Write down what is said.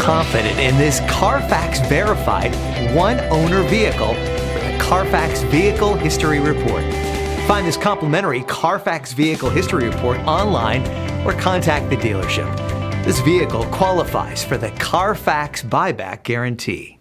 confident in this Carfax verified one-owner vehicle with a Carfax Vehicle History Report. Find this complimentary Carfax Vehicle History Report online or contact the dealership. This vehicle qualifies for the Carfax Buyback Guarantee.